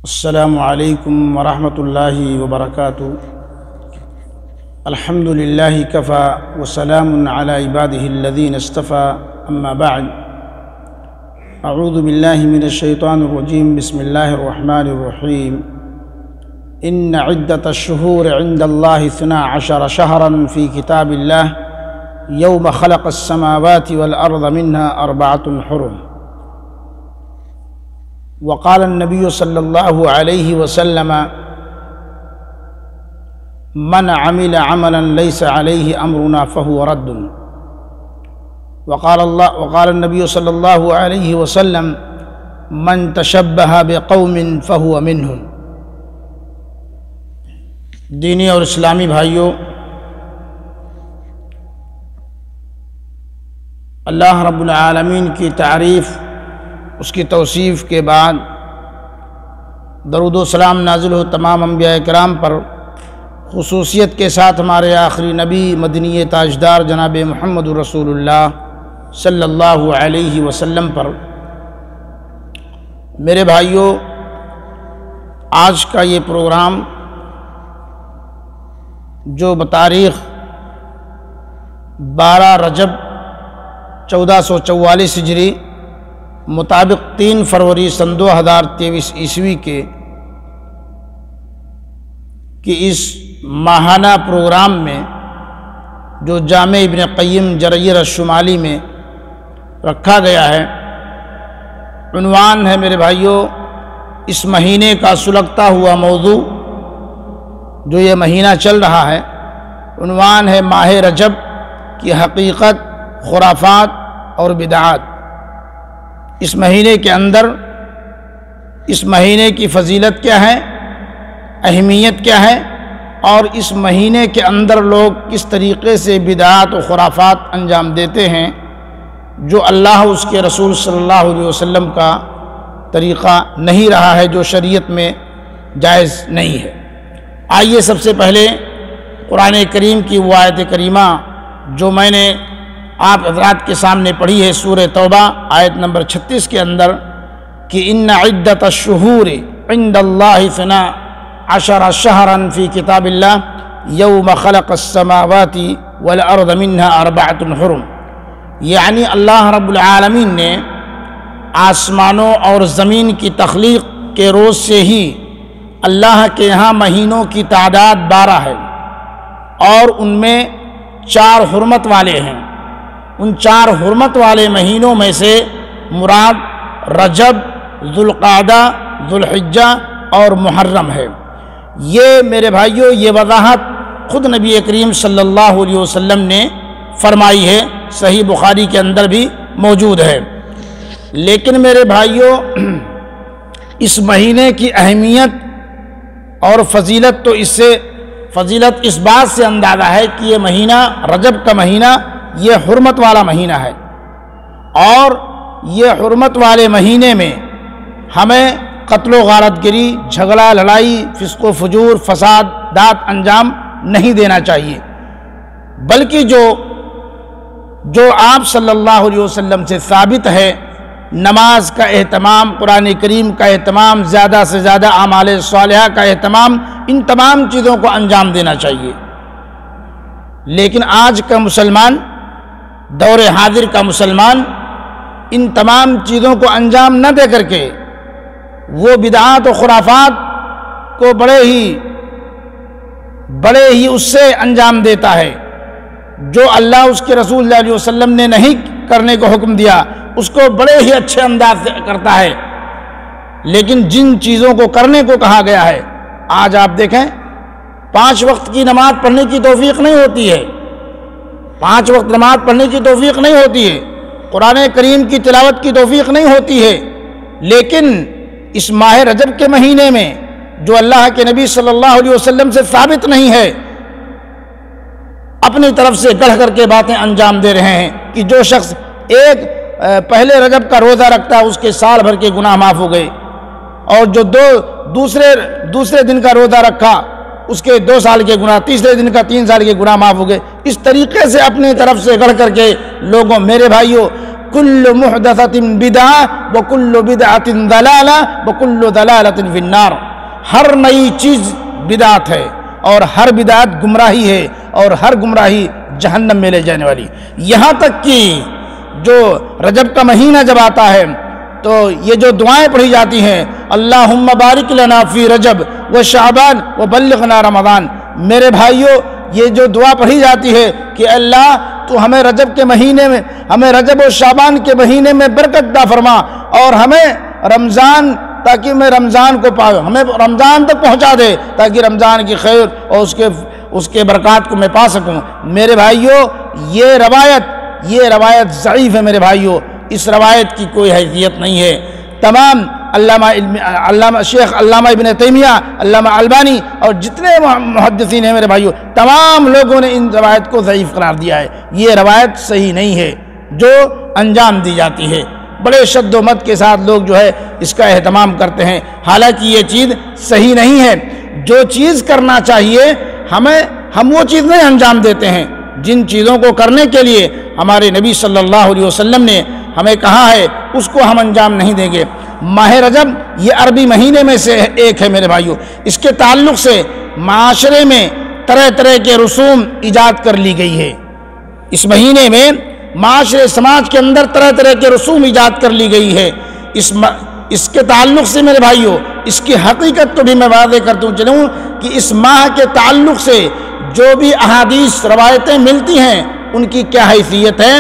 السلام علیکم ورحمۃ اللہ وبرکاتہ۔ الحمد للہ کفا وسلام علی عبادہ الذین اصطفیٰ، اما بعد، اعوذ باللہ من الشیطان الرجیم، بسم اللہ الرحمن الرحیم۔ ان عدۃ الشہور عند اللہ 12 شہرا فی کتاب اللہ یوم خلق السماوات والارض منها 4 حرم۔ وقال النبی صلی اللہ علیہ وسلم من عمل عملا لیس علیہ امرنا فهو رد۔ وقال النبی صلی اللہ علیہ وسلم من تشبہ بقوم فهو منهم۔ دینی اور اسلامی بھائیوں، اللہ رب العالمین کی تعریف، اس کی توصیف کے بعد درود و سلام نازل ہو تمام انبیاء کرام پر، خصوصیت کے ساتھ ہمارے آخری نبی مدنی تاجدار جناب محمد رسول اللہ صلی اللہ علیہ وسلم پر۔ میرے بھائیوں، آج کا یہ پروگرام جو بتاریخ 12 رجب 1444 ہجری مطابق 3 فروری سن 2023 عیسوی کے اس ماہانہ پروگرام میں جو جامع ابن قیم جریر الشمالی میں رکھا گیا ہے، عنوان ہے میرے بھائیوں اس مہینے کا سلگتا ہوا موضوع جو یہ مہینہ چل رہا ہے، عنوان ہے ماہ رجب کی حقیقت، خرافات اور بدعات۔ اس مہینے کے اندر اس مہینے کی فضیلت کیا ہے، اہمیت کیا ہے، اور اس مہینے کے اندر لوگ کس طریقے سے بدعات و خرافات انجام دیتے ہیں جو اللہ اس کے رسول صلی اللہ علیہ وسلم کا طریقہ نہیں رہا ہے، جو شریعت میں جائز نہیں ہے۔ آئیے سب سے پہلے قرآن کریم کی وہ آیت کریمہ جو میں نے آپ حضرات کے سامنے پڑھی ہے، سورہ توبہ آیت نمبر 36 کے اندر کہ ان عدۃ الشہور عند اللہ 12 شہرا فی کتاب اللہ یوم خلق السماوات والارض منها 4 حرم، یعنی اللہ رب العالمین نے آسمانوں اور زمین کی تخلیق کے روز سے ہی اللہ کے یہاں مہینوں کی تعداد 12 ہے، اور ان میں 4 حرمت والے ہیں۔ ان 4 حرمت والے مہینوں میں سے مراد رجب، ذوالقعدہ، ذوالحجہ اور محرم ہے۔ یہ میرے بھائیوں یہ وضاحت خود نبی کریم صلی اللہ علیہ وسلم نے فرمائی ہے، صحیح بخاری کے اندر بھی موجود ہے۔ لیکن میرے بھائیوں اس مہینے کی اہمیت اور فضیلت تو فضیلت اس بات سے اندازہ ہے کہ یہ مہینہ رجب کا مہینہ یہ حرمت والا مہینہ ہے، اور یہ حرمت والے مہینے میں ہمیں قتل و غارت گری، جھگڑا، لڑائی، فسق و فجور، فسادات انجام نہیں دینا چاہیے، بلکہ جو آپ صلی اللہ علیہ وسلم سے ثابت ہے، نماز کا اہتمام، قرآن کریم کا اہتمام، زیادہ سے زیادہ اعمال صالحہ کا اہتمام، ان تمام چیزوں کو انجام دینا چاہیے۔ لیکن آج کا مسلمان، دور حاضر کا مسلمان ان تمام چیزوں کو انجام نہ دے کر کے وہ بدعات و خرافات کو بڑے ہی اس سے انجام دیتا ہے جو اللہ اس کے رسول اللہ علیہ وسلم نے نہیں کرنے کو حکم دیا، اس کو بڑے ہی اچھے انداز سے کرتا ہے۔ لیکن جن چیزوں کو کرنے کو کہا گیا ہے، آج آپ دیکھیں 5 وقت کی نماز پڑھنے کی توفیق نہیں ہوتی ہے، 5 وقت نماز پڑھنے کی توفیق نہیں ہوتی ہے، قرآن کریم کی تلاوت کی توفیق نہیں ہوتی ہے، لیکن اس ماہ رجب کے مہینے میں جو اللہ کے نبی صلی اللہ علیہ وسلم سے ثابت نہیں ہے، اپنی طرف سے گڑھ کر کے باتیں انجام دے رہے ہیں کہ جو شخص ایک پہلے رجب کا روزہ رکھتا ہے اس کے سال بھر کے گناہ معاف ہو گئے، اور جو دوسرے دن کا روزہ رکھا اس کے 2 سال کے گناہ، تیسرے دن کا 3 سال کے گناہ معاف ہو گئے۔ اس طریقے سے اپنی طرف سے گڑھ کر کے لوگوں، میرے بھائیوں، کل محدثۃ بدعہ وکل بدعۃ ضلالہ وکل ضلالۃ فی النار، ہر نئی چیز بدعت ہے اور ہر بدعت گمراہی ہے اور ہر گمراہی جہنم میں لے جانے والی۔ یہاں تک کہ جو رجب کا مہینہ جب آتا ہے تو یہ جو دعائیں پڑھی جاتی ہیں، اللہم بارک لنا فی رجب و شعبان و بلغنا رمضان، میرے بھائیوں یہ جو دعا پڑھی جاتی ہے کہ اللہ تو ہمیں رجب کے مہینے میں، ہمیں رجب و شعبان کے مہینے میں برکت عطا فرما، اور ہمیں رمضان، تاکہ میں رمضان کو پاؤں، ہمیں رمضان تک پہنچا دے تاکہ رمضان کی خیر اور اس کے برکات کو میں پا سکوں۔ میرے بھائیوں یہ روایت ضعیف ہے میرے بھائیوں، اس روایت کی کوئی حیثیت نہیں ہے۔ تمام شیخ علامہ ابن تیمیہ، علامہ البانی اور جتنے محدثین ہیں میرے بھائیوں، تمام لوگوں نے ان روایت کو ضعیف قرار دیا ہے۔ یہ روایت صحیح نہیں ہے جو انجام دی جاتی ہے، بڑے شد و مد کے ساتھ لوگ جو ہے اس کا اہتمام کرتے ہیں، حالانکہ یہ چیز صحیح نہیں ہے۔ جو چیز کرنا چاہیے ہم وہ چیز نہیں انجام دیتے ہیں، جن چیزوں کو کرنے کے لیے ہمارے نبی صلی اللہ علیہ وسلم نے ہمیں کہا ہے اس کو ہم انجام نہیں دیں گے۔ ماہ رجب یہ عربی مہینے میں سے ایک ہے میرے بھائیوں، اس کے تعلق سے معاشرے میں طرح طرح کے رسوم ایجاد کر لی گئی ہے۔ اس مہینے میں معاشرے سماج کے اندر طرح طرح کے رسوم ایجاد کر لی گئی ہے۔ اس کے تعلق سے میرے بھائیوں اس کی حقیقت تو بھی میں واضح کرتا چلوں کہ اس ماہ کے تعلق سے جو بھی احادیث روایتیں ملتی ہیں ان کی کیا حیثیت ہے۔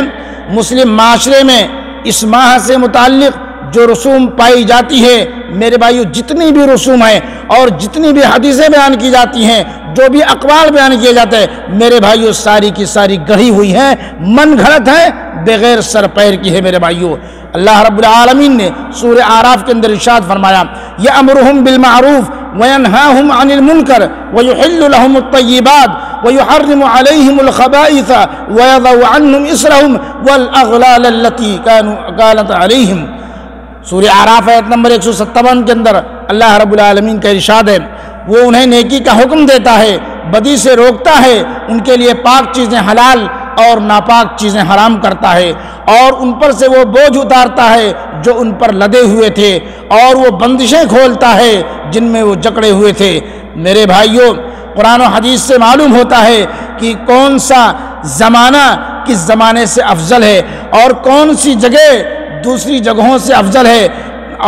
مسلم معاشرے میں اس ماہ سے متعلق جو رسوم پائی جاتی ہے میرے بھائیو، جتنی بھی رسوم ہیں اور جتنی بھی حدیثیں بیان کی جاتی ہیں، جو بھی اقوال بیان کیے جاتے ہیں میرے بھائیو، ساری کی ساری گڑھی ہوئی ہیں، من گھڑت ہے، بغیر سر پیر کی ہے میرے بھائیو۔ اللہ رب العالمین نے سورہ اعراف کے اندر ارشاد فرمایا، یأمرہم بالمعروف وینہاہم عن المنکر ویحل لہم الطیبات ویحرم علیہم الخبائث ویضع عنہم اسرہم والاغلال التي كانت علیہم۔ سورہ اعراف آیت نمبر 157 کے اندر اللہ رب العالمین کا ارشاد ہے، وہ انہیں نیکی کا حکم دیتا ہے، بدی سے روکتا ہے، ان کے لیے پاک چیزیں حلال اور ناپاک چیزیں حرام کرتا ہے، اور ان پر سے وہ بوجھ اتارتا ہے جو ان پر لدے ہوئے تھے، اور وہ بندشیں کھولتا ہے جن میں وہ جکڑے ہوئے تھے۔ میرے بھائیوں، قرآن و حدیث سے معلوم ہوتا ہے کہ کون سا زمانہ کس زمانے سے افضل ہے، اور کون سی جگہ دوسری جگہوں سے افضل ہے،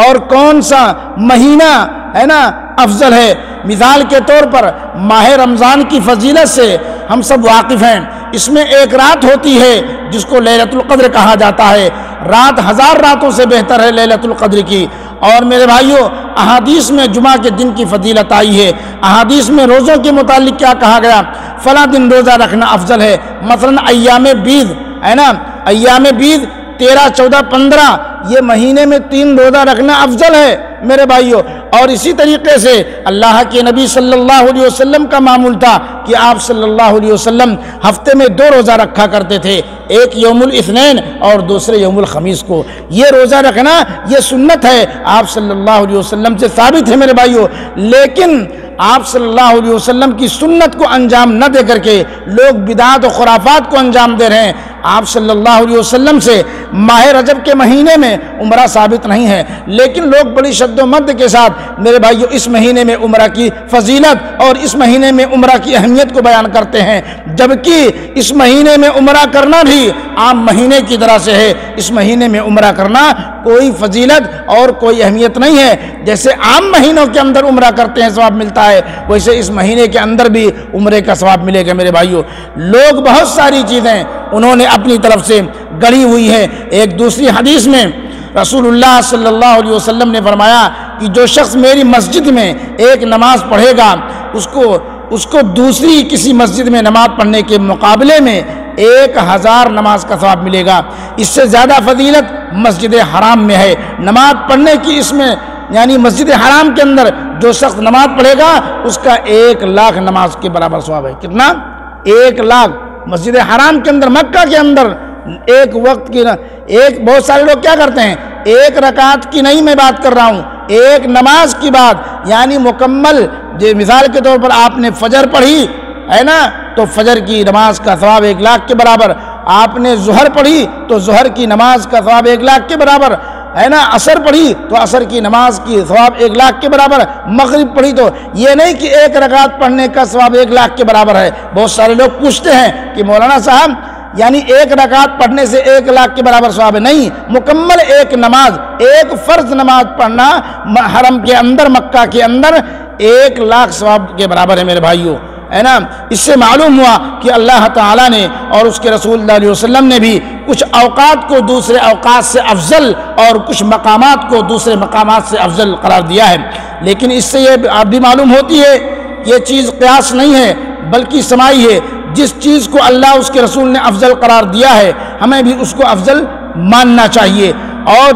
اور کون سا مہینہ ہے نا افضل ہے۔ مثال کے طور پر ماہ رمضان کی فضیلت سے ہم سب واقف ہیں۔ اس میں ایک رات ہوتی ہے جس کو لیلۃ القدر کہا جاتا ہے، رات 1000 راتوں سے بہتر ہے لیلۃ القدر کی۔ اور میرے بھائیوں، احادیث میں جمعہ کے دن کی فضیلت آئی ہے، احادیث میں روزوں کے متعلق کیا کہا گیا، فلاں دن روزہ رکھنا افضل ہے۔ مثلا ایام بیض ہے نا، ایام بیض 13، 14، 15 یہ مہینے میں 3 روزہ رکھنا افضل ہے میرے بھائیوں۔ اور اسی طریقے سے اللہ کے نبی صلی اللہ علیہ وسلم کا معمول تھا کہ آپ صلی اللہ علیہ وسلم ہفتے میں 2 روزہ رکھا کرتے تھے، ایک یوم الاثنین اور دوسرے یوم الخمیس کو۔ یہ روزہ رکھنا یہ سنت ہے، آپ صلی اللہ علیہ وسلم سے ثابت ہے میرے بھائیوں۔ لیکن آپ صلی اللہ علیہ وسلم کی سنت کو انجام نہ دے کر کے لوگ بدعات و خرافات کو انجام دے رہے ہیں۔ آپ صلی اللہ علیہ وسلم سے ماہ رجب کے مہینے میں عمرہ ثابت نہیں ہے، لیکن لوگ بڑی شد و مد کے ساتھ میرے بھائیو اس مہینے میں عمرہ کی فضیلت اور اس مہینے میں عمرہ کی اہمیت کو بیان کرتے ہیں، جبکہ اس مہینے میں عمرہ کرنا بھی عام مہینے کی طرح سے ہے۔ اس مہینے میں عمرہ کرنا کوئی فضیلت اور کوئی اہمیت نہیں ہے۔ جیسے عام مہینوں کے اندر عمرہ کرتے ہیں ثواب ملتا ہے، ویسے اس مہینے کے اندر بھی عمرے کا ثواب ملے گا میرے بھائیو۔ لوگ بہت ساری چیزیں انہوں نے اپنی طرف سے گڑھی ہوئی ہے۔ ایک دوسری حدیث میں رسول اللہ صلی اللہ علیہ وسلم نے فرمایا کہ جو شخص میری مسجد میں ایک نماز پڑھے گا اس کو دوسری کسی مسجد میں نماز پڑھنے کے مقابلے میں 1000 نماز کا ثواب ملے گا۔ اس سے زیادہ فضیلت مسجد حرام میں ہے نماز پڑھنے کی۔ اس میں یعنی مسجد حرام کے اندر جو شخص نماز پڑھے گا اس کا 1,00,000 نماز کے برابر ثواب ہے۔ کتنا؟ 1,00,000۔ مسجد حرام کے اندر، مکہ کے اندر ایک وقت کی بہت سارے لوگ کیا کرتے ہیں، 1 رکعت کی نہیں میں بات کر رہا ہوں، 1 نماز کی بات، یعنی مکمل۔ مثال کے طور پر آپ نے فجر پڑھی ہے نا، تو فجر کی نماز کا ثواب 1,00,000 کے برابر، آپ نے ظہر پڑھی تو ظہر کی نماز کا ثواب 1,00,000 کے برابر ہے نا، عصر پڑھی تو عصر کی نماز کی ثواب 1,00,000 کے برابر، مغرب پڑھی تو یہ نہیں کہ 1 رکعت پڑھنے کا ثواب 1,00,000 کے برابر ہے۔ بہت سارے لوگ پوچھتے ہیں کہ مولانا صاحب یعنی 1 رکعت پڑھنے سے 1,00,000 کے برابر ثواب ہے؟ نہیں، مکمل ایک نماز، ایک فرض نماز پڑھنا حرم کے اندر، مکہ کے اندر 1,00,000 ثواب کے برابر ہے میرے بھائیوں، ہے نا۔ اس سے معلوم ہوا کہ اللہ تعالیٰ نے اور اس کے رسول اللہ علیہ وسلم نے بھی کچھ اوقات کو دوسرے اوقات سے افضل اور کچھ مقامات کو دوسرے مقامات سے افضل قرار دیا ہے۔ لیکن اس سے یہ آپ بھی معلوم ہوتی ہے یہ چیز قیاس نہیں ہے بلکہ سماعی ہے۔ جس چیز کو اللہ اس کے رسول نے افضل قرار دیا ہے ہمیں بھی اس کو افضل ماننا چاہیے، اور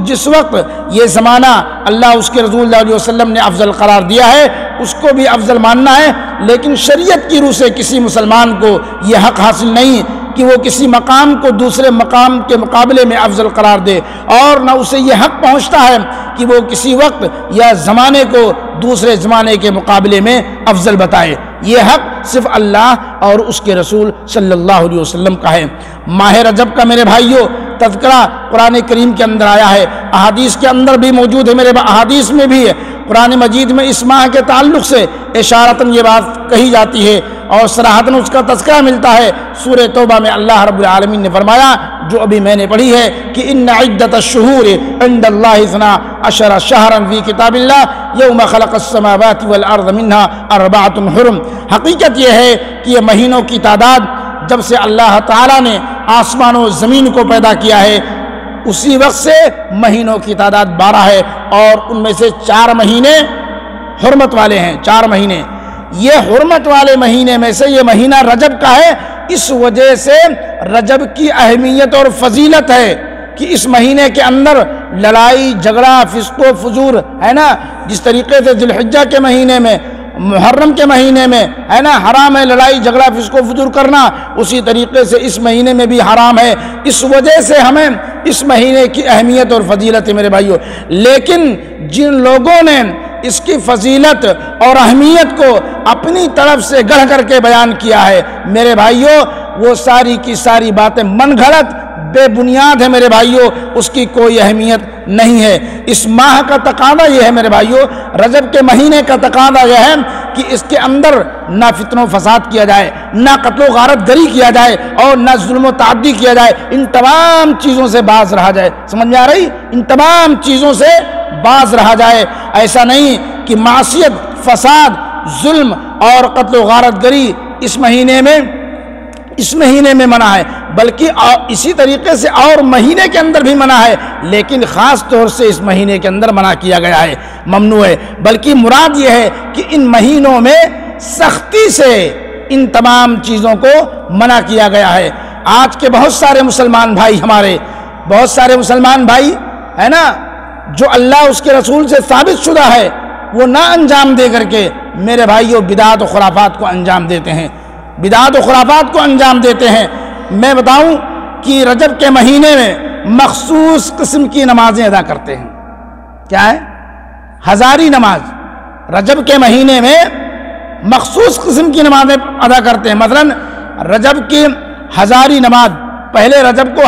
جس وقت یہ زمانہ اللہ اس کے رسول اللہ علیہ وسلم نے افضل قرار دیا ہے اس کو بھی افضل ماننا ہے۔ لیکن شریعت کی روح سے کسی مسلمان کو یہ حق حاصل نہیں کہ وہ کسی مقام کو دوسرے مقام کے مقابلے میں افضل قرار دے، اور نہ اسے یہ حق پہنچتا ہے کہ وہ کسی وقت یا زمانے کو دوسرے زمانے کے مقابلے میں افضل بتائے۔ یہ حق صرف اللہ اور اس کے رسول صلی اللہ علیہ وسلم کا ہے۔ ماہ رجب کا میرے بھائیوں تذکرہ قرآن کریم کے اندر آیا ہے، احادیث کے اندر بھی موجود ہے، میرے احادیث میں بھی ہے۔ قرآن مجید میں اس ماہ کے تعلق سے اشارتاً یہ بات کہی جاتی ہے اور صراحتاً اس کا تذکرہ ملتا ہے۔ سورہ توبہ میں اللہ رب العالمین نے فرمایا جو ابھی میں نے پڑھی ہے کہ ان عدت الشہور عند اللہ 12 شہرا فی کتاب اللہ یوم خلق السماوات والارض منها 4 حرم۔ حقیقت یہ ہے کہ یہ مہینوں کی تعداد جب سے اللہ تعالیٰ نے آسمان و زمین کو پیدا کیا ہے اسی وقت سے مہینوں کی تعداد 12 ہے، اور ان میں سے 4 مہینے حرمت والے ہیں۔ 4 مہینے، یہ حرمت والے مہینے میں سے یہ مہینہ رجب کا ہے۔ اس وجہ سے رجب کی اہمیت اور فضیلت ہے کہ اس مہینے کے اندر لڑائی جھگڑا فسق و فجور ہے نا، جس طریقے سے ذی الحجہ کے مہینے میں محرم کے مہینے میں ہے نا حرام ہے لڑائی جھگڑا فسق و فجور کرنا، اسی طریقے سے اس مہینے میں بھی حرام ہے۔ اس وجہ سے ہمیں اس مہینے کی اہمیت اور فضیلت ہے میرے بھائیوں۔ لیکن جن لوگوں نے اس کی فضیلت اور اہمیت کو اپنی طرف سے گڑھ کر کے بیان کیا ہے میرے بھائیوں، وہ ساری کی ساری باتیں من گھڑت بے بنیاد ہے میرے بھائیوں، اس کی کوئی اہمیت نہیں ہے۔ اس ماہ کا تقاضا یہ ہے میرے بھائیوں، رجب کے مہینے کا تقاضا یہ ہے کہ اس کے اندر نہ فتن و فساد کیا جائے، نہ قتل و غارت گری کیا جائے، اور نہ ظلم و تعدی کیا جائے۔ ان تمام چیزوں سے باز رہا جائے۔ سمجھ میں آ رہی؟ ان تمام چیزوں سے باز رہا جائے۔ ایسا نہیں کہ معصیت، فساد، ظلم اور قتل و غارت گری اس مہینے میں منع ہے، بلکہ اسی طریقے سے اور مہینے کے اندر بھی منع ہے، لیکن خاص طور سے اس مہینے کے اندر منع کیا گیا ہے، ممنوع ہے۔ بلکہ مراد یہ ہے کہ ان مہینوں میں سختی سے ان تمام چیزوں کو منع کیا گیا ہے۔ آج کے بہت سارے مسلمان بھائی بہت سارے مسلمان بھائی ہے نا جو اللہ اس کے رسول سے ثابت شدہ ہے وہ نہ انجام دے کر کے میرے بھائیوں بدعات و خرافات کو انجام دیتے ہیں، بدعات و خرافات کو انجام دیتے ہیں۔ میں بتاؤں کہ رجب کے مہینے میں مخصوص قسم کی نمازیں ادا کرتے ہیں۔ کیا ہے؟ ہزاری نماز۔ رجب کے مہینے میں مخصوص قسم کی نمازیں ادا کرتے ہیں۔ مثلا رجب کی ہزاری نماز، پہلے رجب کو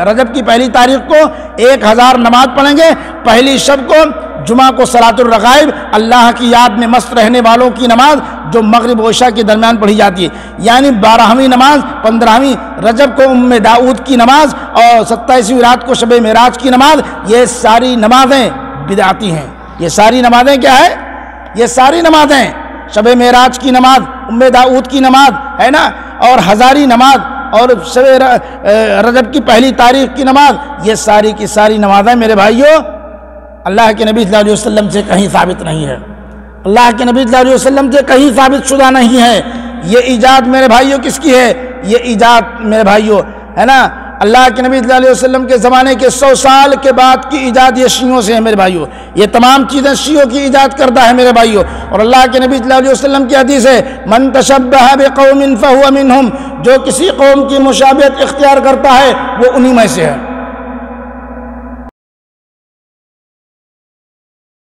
رجب کی پہلی تاریخ کو 1000 نماز پڑھیں گے۔ پہلی شب کو جمعہ کو صلاۃ الرغائب، اللہ کی یاد میں مست رہنے والوں کی نماز جو مغرب و عشاء کے درمیان پڑھی جاتی ہے، یعنی 12ویں نماز، 15ویں رجب کو ام داؤد کی نماز، اور 27ویں رات کو شب معراج کی نماز۔ یہ ساری نمازیں بدعتی ہیں۔ یہ ساری نمازیں کیا ہے؟ یہ ساری نمازیں شب معراج کی نماز، ام داؤد کی نماز ہے نا، اور ہزاری نماز، اور شب رجب کی پہلی تاریخ کی نماز، یہ ساری کی ساری نمازیں میرے بھائیوں اللہ کے نبی صلی اللہ علیہ وسلم سے کہیں ثابت نہیں ہے، اللہ کے نبی صلی اللہ علیہ وسلم سے کہیں ثابت شدہ نہیں ہے۔ یہ ایجاد میرے بھائیوں کس کی ہے؟ یہ ایجاد میرے بھائیوں ہے نا اللہ کے نبی صلی اللہ علیہ وسلم کے زمانے کے 100 سال کے بعد کی ایجاد یہ شیعوں سے ہے میرے بھائیوں۔ یہ تمام چیزیں شیعوں کی ایجاد کردہ ہے میرے بھائیوں۔ اور اللہ کے نبی صلی اللہ علیہ وسلم کی حدیث ہے من تشبہ بقوم فہو منہم، جو کسی قوم کی مشابہت اختیار کرتا ہے وہ انہی میں سے ہے۔